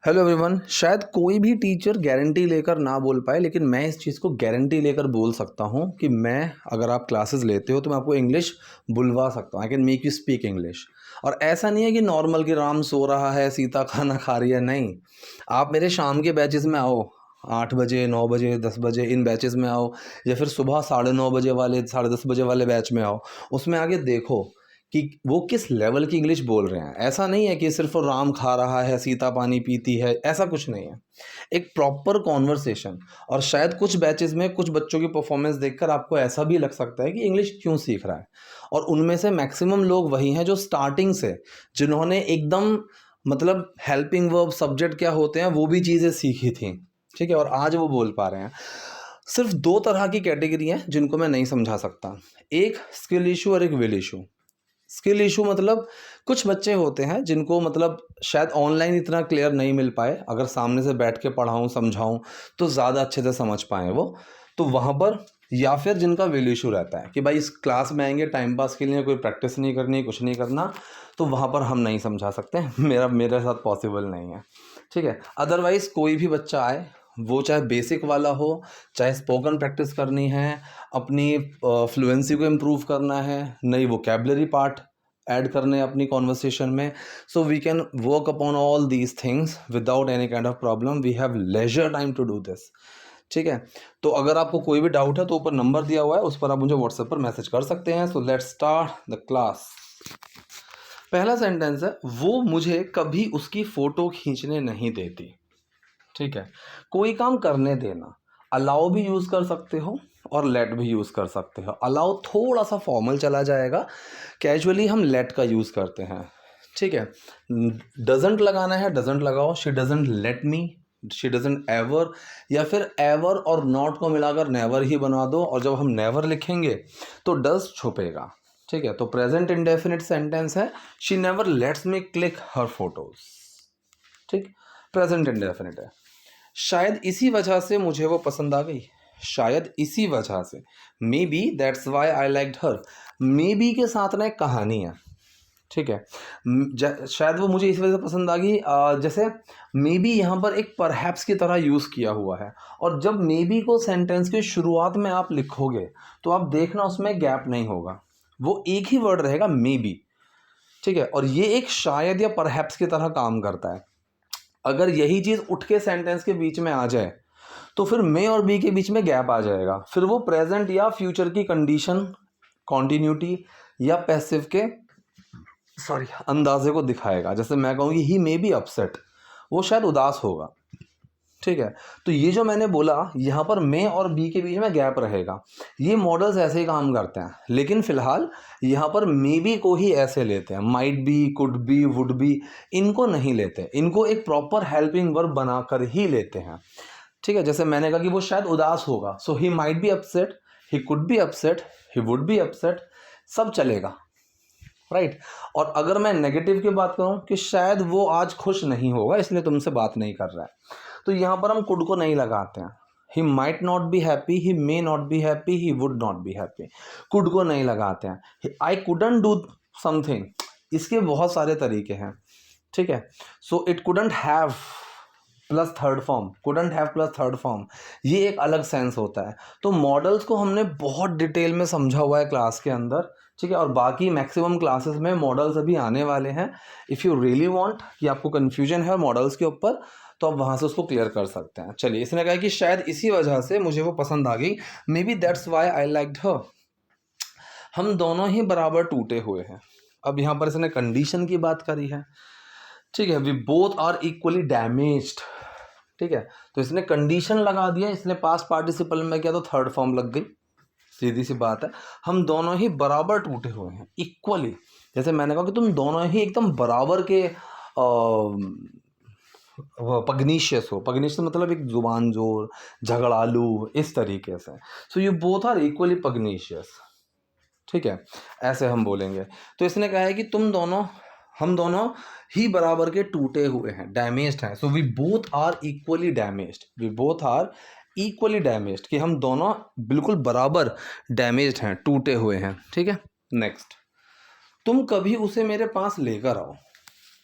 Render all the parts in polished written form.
Hello everyone. शायद कोई भी टीचर गारंटी लेकर ना बोल पाए, लेकिन मैं इस चीज़ को गारंटी लेकर बोल सकता हूँ कि मैं अगर आप क्लासेस लेते हो तो मैं आपको इंग्लिश बुलवा सकता हूँ। I can make you speak English. और ऐसा नहीं है कि नॉर्मल कि राम सो रहा है, सीता खाना खा रही है, नहीं। आप मेरे शाम के बैचेस में आओ, 8 बजे, 9 बजे, 10 बजे, इन बैचेस में आओ, या फिर सुबह 9:30 बजे वाले, 10:30 बजे वाले बैच में आओ। उसमें आगे देखो कि वो किस लेवल की इंग्लिश बोल रहे हैं। ऐसा नहीं है कि सिर्फ राम खा रहा है, सीता पानी पीती है, ऐसा कुछ नहीं है। एक प्रॉपर कॉन्वर्सेशन। और शायद कुछ बैचेस में कुछ बच्चों की परफॉर्मेंस देखकर आपको ऐसा भी लग सकता है कि इंग्लिश क्यों सीख रहा है। और उनमें से मैक्सिमम लोग वही हैं जो स्टार्टिंग से, जिन्होंने एकदम मतलब हेल्पिंग वर्ब, सब्जेक्ट क्या होते हैं, वो भी चीज़ें सीखी थी। ठीक है, और आज वो बोल पा रहे हैं। सिर्फ दो तरह की कैटेगरी हैं जिनको मैं नहीं समझा सकता, एक स्किल इशू और एक विल इशू। स्किल इशू मतलब कुछ बच्चे होते हैं जिनको मतलब शायद ऑनलाइन इतना क्लियर नहीं मिल पाए, अगर सामने से बैठ के पढ़ाऊँ समझाऊँ तो ज़्यादा अच्छे से समझ पाएँ वो, तो वहाँ पर। या फिर जिनका विल इशू रहता है कि भाई इस क्लास में आएंगे टाइम पास के लिए, कोई प्रैक्टिस नहीं करनी, कुछ नहीं करना, तो वहाँ पर हम नहीं समझा सकते। मेरे साथ पॉसिबल नहीं है। ठीक है, अदरवाइज़ कोई भी बच्चा आए, वो चाहे बेसिक वाला हो, चाहे स्पोकन प्रैक्टिस करनी है, अपनी फ्लुएंसी को इम्प्रूव करना है, नई वोकेबलरी पार्ट ऐड करने अपनी कॉन्वर्सेशन में, so we can work upon all these things without any kind of problem. We have leisure time to do this. ठीक है, तो अगर आपको कोई भी डाउट है तो ऊपर नंबर दिया हुआ है, उस पर आप मुझे व्हाट्सएप पर मैसेज कर सकते हैं। So let's start the class. पहला सेंटेंस है, वो मुझे कभी उसकी फ़ोटो खींचने नहीं देती। ठीक है, कोई काम करने देना, अलाउ भी यूज़ कर सकते हो और लेट भी यूज़ कर सकते हो। अलाउ थोड़ा सा फॉर्मल चला जाएगा, कैजुअली हम लेट का यूज़ करते हैं। ठीक है, डजंट लगाना है डजंट लगाओ, she doesn't let me, she doesn't ever, या फिर एवर और नॉट को मिलाकर नेवर ही बना दो, और जब हम नेवर लिखेंगे तो डज छुपेगा। ठीक है, तो प्रेजेंट इंडेफिनिट सेंटेंस है, she never lets me click her photos. ठीक, प्रेजेंट इंडेफिनिट है। शायद इसी वजह से मुझे वो पसंद आ गई, शायद इसी वजह से, may be that's why I liked her. May be के साथ ना एक कहानी है। ठीक है, शायद वो मुझे इस वजह से पसंद आ गई, जैसे मे बी यहाँ पर एक परहैप्स की तरह यूज़ किया हुआ है। और जब मे बी को सेंटेंस की शुरुआत में आप लिखोगे तो आप देखना उसमें गैप नहीं होगा, वो एक ही वर्ड रहेगा, मे बी। ठीक है, और ये एक शायद या परहैप्स की तरह काम करता है। अगर यही चीज़ उठ के सेंटेंस के बीच में आ जाए तो फिर मे और बी के बीच में गैप आ जाएगा, फिर वो प्रेजेंट या फ्यूचर की कंडीशन, कॉन्टिन्यूटी या पैसिव के अंदाजे को दिखाएगा। जैसे मैं कहूँगी ही मे बी अपसेट, वो शायद उदास होगा। ठीक है, तो ये जो मैंने बोला यहाँ पर मे और बी के बीच में गैप रहेगा, ये मॉडल्स ऐसे ही काम करते हैं। लेकिन फिलहाल यहाँ पर मे बी को ही ऐसे लेते हैं, might be, could be, would be, इनको नहीं लेते, इनको एक प्रॉपर हेल्पिंग वर्ब बनाकर ही लेते हैं। ठीक है, जैसे मैंने कहा कि वो शायद उदास होगा, so he might be upset, he could be upset, he would be upset, सब चलेगा। राइट, और अगर मैं नेगेटिव की बात करूं कि शायद वो आज खुश नहीं होगा इसलिए तुमसे बात नहीं कर रहा है, तो यहां पर हम कुड को नहीं लगाते हैं। He might not be happy, he may not be happy, he would not be happy, could को नहीं लगाते हैं। आई कुडंट डू समथिंग, इसके बहुत सारे तरीके हैं। ठीक है, so it couldn't have plus third form, couldn't have plus third form, ये एक अलग सेंस होता है। तो मॉडल्स को हमने बहुत डिटेल में समझा हुआ है क्लास के अंदर। ठीक है, और बाकी मैक्सिमम क्लासेस में मॉडल्स अभी आने वाले हैं। इफ़ यू रियली वांट कि आपको कन्फ्यूजन है मॉडल्स के ऊपर, तो आप वहाँ से उसको क्लियर कर सकते हैं। चलिए, इसने कहा कि शायद इसी वजह से मुझे वो पसंद आ गई, maybe that's why I liked her. हम दोनों ही बराबर टूटे हुए हैं। अब यहाँ पर इसने कंडीशन की बात करी है। ठीक है, we both are equally damaged. ठीक है, तो इसने कंडीशन लगा दिया, इसने पास्ट पार्टिसिपल में किया तो थर्ड फॉर्म लग गई, सीधी सी बात है। हम दोनों ही बराबर टूटे हुए हैं, इक्वली। जैसे मैंने कहा कि तुम दोनों ही एकदम बराबर के पग्नीशियस हो। पग्नीशियस मतलब एक जुबान जोर, झगड़ालू, इस तरीके से। So you both are equally pugnacious. ठीक है, ऐसे हम बोलेंगे। तो इसने कहा है कि हम दोनों ही बराबर के टूटे हुए हैं, डैमेज्ड हैं। So we both are equally damaged, we both are equally damaged, कि हम दोनों बिल्कुल बराबर डैमेज्ड हैं, टूटे हुए हैं। ठीक है, नेक्स्ट, तुम कभी उसे मेरे पास लेकर आओ,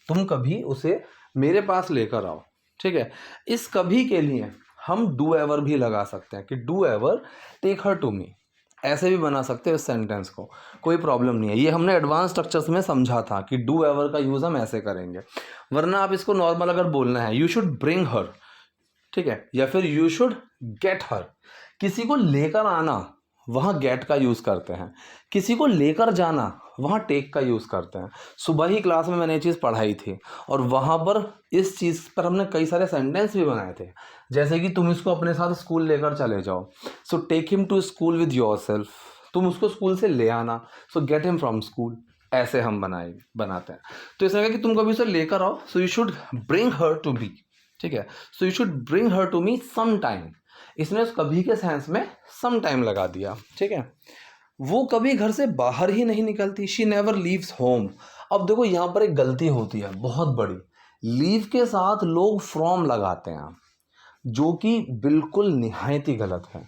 तुम कभी उसे मेरे पास लेकर आओ। ठीक है। इस कभी के लिए हम डू एवर भी लगा सकते हैं कि do ever take her to me, ऐसे भी बना सकते हैं इस सेंटेंस को, कोई प्रॉब्लम नहीं है। ये हमने एडवांस स्ट्रक्चर्स में समझा था कि डू एवर का यूज़ हम ऐसे करेंगे। वरना आप इसको नॉर्मल अगर बोलना है, यू शुड ब्रिंग हर, ठीक है, या फिर यू शुड गेट हर, किसी को लेकर आना वहाँ गेट का यूज़ करते हैं, किसी को लेकर जाना वहाँ टेक का यूज़ करते हैं। सुबह ही क्लास में मैंने ये चीज़ पढ़ाई थी और वहाँ पर इस चीज़ पर हमने कई सारे सेंटेंस भी बनाए थे, जैसे कि तुम इसको अपने साथ स्कूल लेकर चले जाओ, so take him to school with yourself, तुम उसको स्कूल से ले आना, so get him from school, ऐसे हम बनाते हैं। तो इसने कहा कि तुम कभी उसे लेकर आओ, so you should bring her to be, ठीक है, so you should bring her to me some time. इसने उस कभी के सेंस में सम टाइम लगा दिया, ठीक है। वो कभी घर से बाहर ही नहीं निकलती, शी नेवर लीव्स होम। अब देखो यहाँ पर एक गलती होती है बहुत बड़ी, लीव के साथ लोग फ्रॉम लगाते हैं, जो कि बिल्कुल निहायत ही गलत है।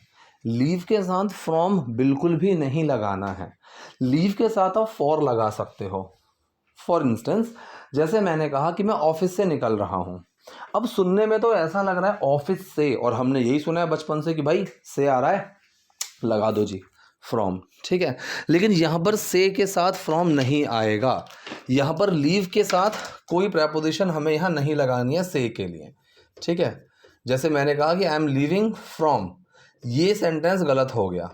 लीव के साथ फ्रॉम बिल्कुल भी नहीं लगाना है। लीव के साथ आप फॉर लगा सकते हो। फॉर इंस्टेंस, जैसे मैंने कहा कि मैं ऑफिस से निकल रहा हूँ, अब सुनने में तो ऐसा लग रहा है ऑफिस से, और हमने यही सुना है बचपन से कि भाई से आ रहा है, लगा दो जी फ्रॉम, ठीक है। लेकिन यहाँ पर से के साथ फ्रॉम नहीं आएगा, यहाँ पर लीव के साथ कोई प्रेपोजिशन हमें यहाँ नहीं लगानी है से के लिए, ठीक है। जैसे मैंने कहा कि आई एम लीविंग फ्रॉम, ये सेंटेंस गलत हो गया,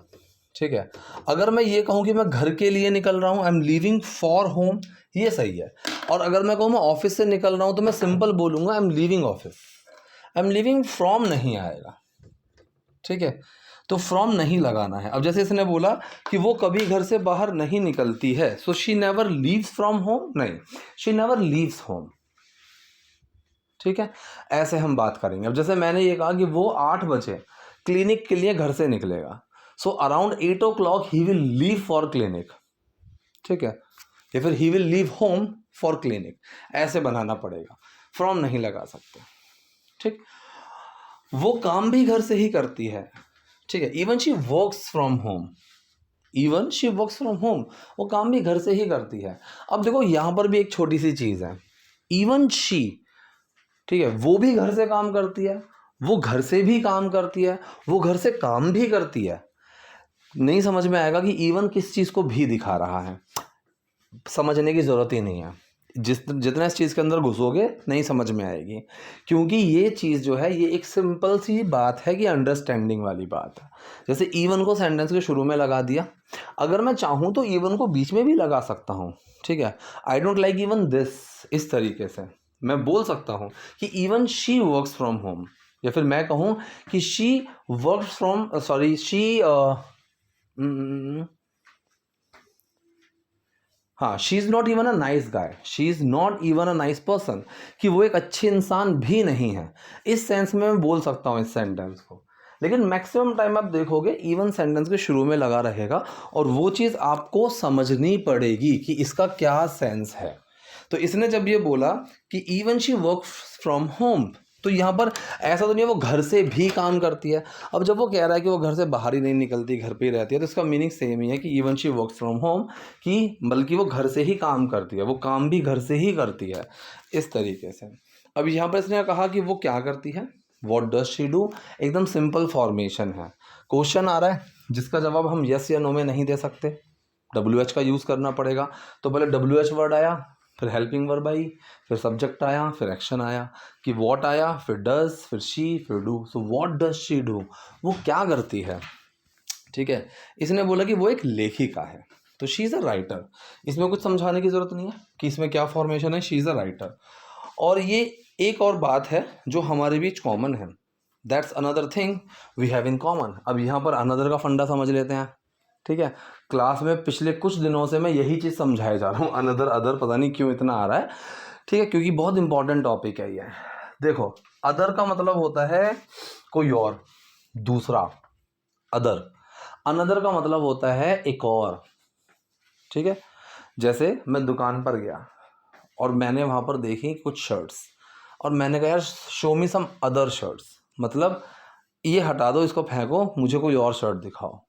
ठीक है। अगर मैं ये कहूँ कि मैं घर के लिए निकल रहा हूँ, I am leaving for home, ये सही है। और अगर मैं कहूँ मैं ऑफिस से निकल रहा हूँ, तो मैं सिंपल बोलूँगा I am leaving office, I am leaving from नहीं आएगा, ठीक है। तो फ्रॉम नहीं लगाना है। अब जैसे इसने बोला कि वो कभी घर से बाहर नहीं निकलती है, so she never leaves from home, नहीं, शी नेवर लीव्स होम, ठीक है। ऐसे हम बात करेंगे। अब जैसे मैंने ये कहा कि वो 8 बजे क्लिनिक के लिए घर से निकलेगा, so around 8 o'clock he will leave for clinic, ठीक है, या फिर he will leave home for clinic, ऐसे बनाना पड़ेगा, फ्रॉम नहीं लगा सकते, ठीक। वो काम भी घर से ही करती है, ठीक है, even she works from home, even she works from home, वो काम भी घर से ही करती है। अब देखो यहाँ पर भी एक छोटी सी चीज़ है, इवन शी, ठीक है, वो भी घर से काम करती है, वो घर से भी काम करती है, वो घर से काम भी करती है। नहीं समझ में आएगा कि इवन किस चीज़ को भी दिखा रहा है, समझने की ज़रूरत ही नहीं है। जितना इस चीज़ के अंदर घुसोगे नहीं समझ में आएगी, क्योंकि ये चीज़ जो है ये एक सिंपल सी बात है कि अंडरस्टैंडिंग वाली बात है। जैसे इवन को सेंटेंस के शुरू में लगा दिया, अगर मैं चाहूँ तो इवन को बीच में भी लगा सकता हूँ, ठीक है, I don't like even this, इस तरीके से मैं बोल सकता हूँ कि even she works from home, या फिर मैं कहूँ कि she works from sorry she हाँ, she is not even a nice guy, she is not even a nice person, कि वो एक अच्छे इंसान भी नहीं है, इस सेंस में मैं बोल सकता हूँ इस सेंटेंस को। लेकिन मैक्सिमम टाइम आप देखोगे इवन सेंटेंस के शुरू में लगा रहेगा, और वो चीज़ आपको समझनी पड़ेगी कि इसका क्या सेंस है। तो इसने जब ये बोला कि even she work from home, तो यहाँ पर ऐसा तो नहीं है वो घर से भी काम करती है। अब जब वो कह रहा है कि वो घर से बाहर ही नहीं निकलती, घर पे ही रहती है, तो इसका मीनिंग सेम ही है कि even she works from home, कि बल्कि वो घर से ही काम करती है, वो काम भी घर से ही करती है, इस तरीके से। अब यहाँ पर इसने कहा कि वो क्या करती है, वॉट डज शी डू, एकदम सिंपल फॉर्मेशन है। क्वेश्चन आ रहा है जिसका जवाब हम यस या नो में नहीं दे सकते, WH का यूज़ करना पड़ेगा। तो पहले WH वर्ड आया, फिर हेल्पिंग वर्ब आई, फिर सब्जेक्ट आया, फिर एक्शन आया, कि व्हाट आया, फिर डज, फिर शी, फिर do. So what does she do, वो क्या करती है, ठीक है। इसने बोला कि वो एक लेखिका है, तो शी इज़ अ राइटर। इसमें कुछ समझाने की ज़रूरत नहीं है कि इसमें क्या फॉर्मेशन है, शी इज़ अ राइटर। और ये एक और बात है जो हमारे बीच कॉमन है, that's another thing we have in common. अब यहाँ पर अनदर का फंडा समझ लेते हैं, ठीक है। क्लास में पिछले कुछ दिनों से मैं यही चीज़ समझाए जा रहा हूँ, अनदर अदर, पता नहीं क्यों इतना आ रहा है, ठीक है, क्योंकि बहुत इंपॉर्टेंट टॉपिक है ये। देखो, अदर का मतलब होता है कोई और, दूसरा, अदर। अनदर का मतलब होता है एक और, ठीक है। जैसे मैं दुकान पर गया और मैंने वहाँ पर देखी कुछ शर्ट्स, और मैंने कहा यार show me some other shirts, मतलब ये हटा दो, इसको फेंको, मुझे कोई और शर्ट दिखाओ।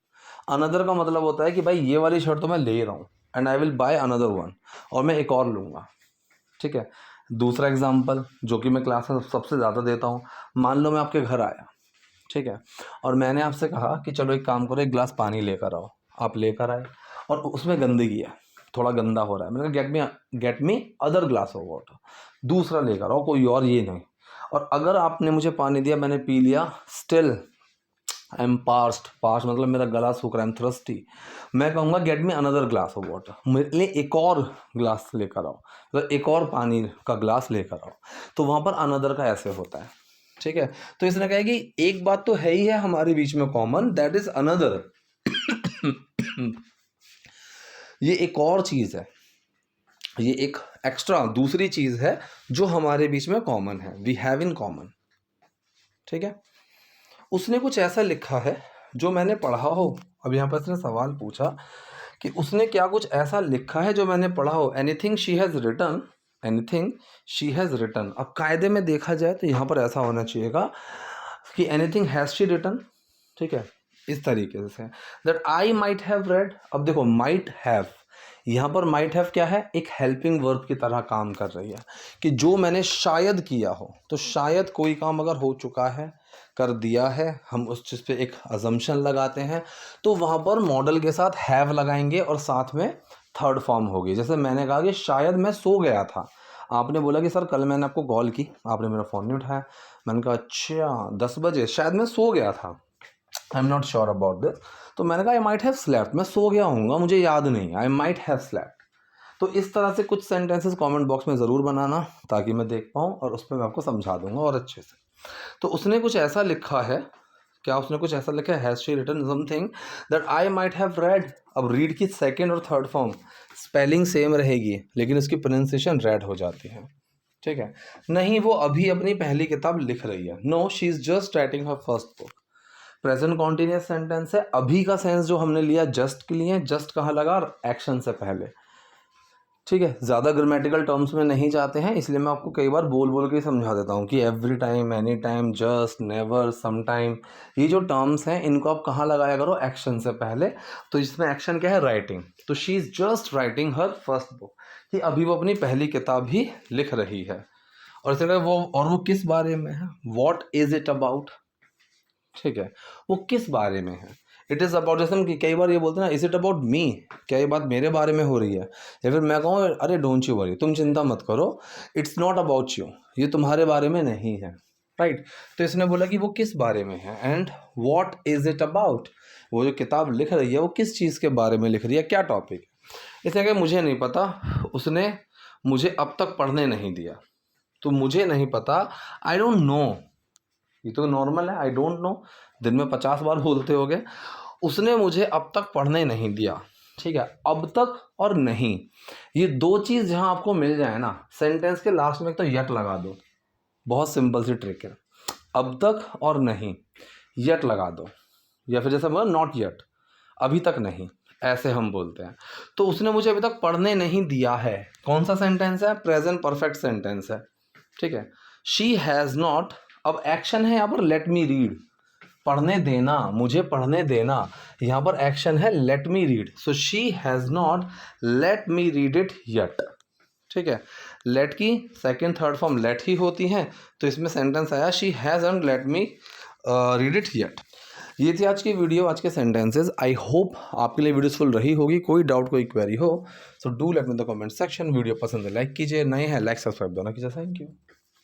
अनदर का मतलब होता है कि भाई ये वाली शर्ट तो मैं ले रहा हूँ, and I will by another one, और मैं एक और लूँगा, ठीक है। दूसरा एग्जाम्पल जो कि मैं क्लास में सबसे ज़्यादा देता हूँ, मान लो मैं आपके घर आया, ठीक है, और मैंने आपसे कहा कि चलो एक काम करो, एक गिलास पानी लेकर आओ। आप लेकर आए और उसमें गंदगी है, थोड़ा गंदा हो रहा है। मैंने कहा get me other glass of water, दूसरा लेकर आओ, कोई और ये नहीं। और अगर आपने मुझे पानी दिया, मैंने पी लिया, स्टिल आई एम पास्ट मतलब मेरा गला सूख रहा है, आई एम थ्रस्टी, मैं कहूँगा get me another glass of water, मेरे लिए एक और ग्लास लेकर आओ, मतलब एक और पानी का ग्लास लेकर आओ। तो वहाँ पर अनदर का ऐसे होता है, ठीक है। तो इसने कहा कि एक बात तो है ही है हमारे बीच में कॉमन, दैट इज अनदर। ये एक और चीज़ है, ये एक एक्स्ट्रा दूसरी चीज़ है जो हमारे बीच में कॉमन है, वी हैव इन कॉमन, ठीक है। उसने कुछ ऐसा लिखा है जो मैंने पढ़ा हो। अब यहाँ पर इसने सवाल पूछा कि उसने क्या कुछ ऐसा लिखा है जो मैंने पढ़ा हो, anything she has written, anything she has written. अब कायदे में देखा जाए तो यहाँ पर ऐसा होना चाहिएगा कि एनीथिंग हैज़ शी रिटन, ठीक है, इस तरीके से, that I might have read. अब देखो माइट हैव, यहाँ पर माइट हैव क्या है, एक हेल्पिंग वर्ब की तरह काम कर रही है कि जो मैंने शायद किया हो। तो शायद कोई काम अगर हो चुका है, कर दिया है, हम उस चीज़ पे एक अजम्पशन लगाते हैं, तो वहाँ पर मॉडल के साथ हैव लगाएंगे और साथ में थर्ड फॉर्म होगी। जैसे मैंने कहा कि शायद मैं सो गया था, आपने बोला कि सर कल मैंने आपको कॉल की, आपने मेरा फ़ोन नहीं उठाया। मैंने कहा अच्छा 10 बजे, शायद मैं सो गया था, I am not sure about this. तो मैंने कहा आई माइट हैव स्लेप्ट, मैं सो गया हूँगा, मुझे याद नहीं, आई माइट हैव स्लेप्ट। तो इस तरह से कुछ सेंटेंसेस कमेंट बॉक्स में ज़रूर बनाना ताकि मैं देख पाऊँ और उस पर मैं आपको समझा दूंगा और अच्छे से। तो उसने कुछ ऐसा लिखा है, क्या उसने कुछ ऐसा लिखा है, has she written something that I might have read. अब रीड की सेकेंड और थर्ड फॉर्म स्पेलिंग सेम रहेगी लेकिन उसकी प्रोनाउंसिएशन रेड हो जाती है, ठीक है। नहीं, वो अभी अपनी पहली किताब लिख रही है, no she is just writing her first book. Present continuous sentence है, अभी का सेंस जो हमने लिया जस्ट के लिए, जस्ट कहाँ लगा, एक्शन से पहले, ठीक है। ज़्यादा ग्रामेटिकल टर्म्स में नहीं जाते हैं, इसलिए मैं आपको कई बार बोल बोल के समझा देता हूँ कि every time, any time, just, never, some time, ये जो टर्म्स हैं इनको आप कहाँ लगाया करो, एक्शन से पहले। तो इसमें एक्शन क्या है, राइटिंग। तो she is just writing her first book, कि अभी वो अपनी पहली किताब ही लिख रही है। और इसलिए वो किस बारे में है, वॉट इज़ इट अबाउट, ठीक है, वो किस बारे में है। इट इज़ अबाउट, जैसे हम कई बार ये बोलते हैं ना, इज इट अबाउट मी, क्या ये बात मेरे बारे में हो रही है। या फिर मैं कहूँ अरे डोंट यू वरी, तुम चिंता मत करो, इट्स नॉट अबाउट यू, ये तुम्हारे बारे में नहीं है, राइट। तो इसने बोला कि वो किस बारे में है, and what is it about, वो जो किताब लिख रही है वो किस चीज़ के बारे में लिख रही है, क्या टॉपिक। इसने कहा मुझे नहीं पता, उसने मुझे अब तक पढ़ने नहीं दिया। तो मुझे नहीं पता, आई डोंट नो, ये तो नॉर्मल है, आई डोंट नो, दिन में 50 बार बोलते होगे। उसने मुझे अब तक पढ़ने नहीं दिया, ठीक है। अब तक और नहीं, ये दो चीज़ जहाँ आपको मिल जाए ना, सेंटेंस के लास्ट में एक तो यट लगा दो, बहुत सिंपल सी ट्रिक है। अब तक और नहीं, यट लगा दो, या फिर जैसे बोला नॉट यट, अभी तक नहीं, ऐसे हम बोलते हैं। तो उसने मुझे अभी तक पढ़ने नहीं दिया है, कौन सा सेंटेंस है, प्रेजेंट परफेक्ट सेंटेंस है, ठीक है। शी हैज़ नॉट, अब एक्शन है यहाँ पर, लेट मी रीड, पढ़ने देना, मुझे पढ़ने देना, यहाँ पर एक्शन है let me read. So she has not let me read it yet, ठीक है। लेट की सेकंड थर्ड फॉर्म लेट ही होती हैं, तो इसमें सेंटेंस आया she hasn't let me read it yet. ये थी आज की वीडियो, आज के सेंटेंसेस। आई होप आपके लिए वीडियोफुल रही होगी। कोई डाउट, कोई क्वेरी हो so do let me in the comment section. Video पसंद है लाइक कीजिए, नए हैं लाइक सब्सक्राइब दोनों कीजिए। Thank you.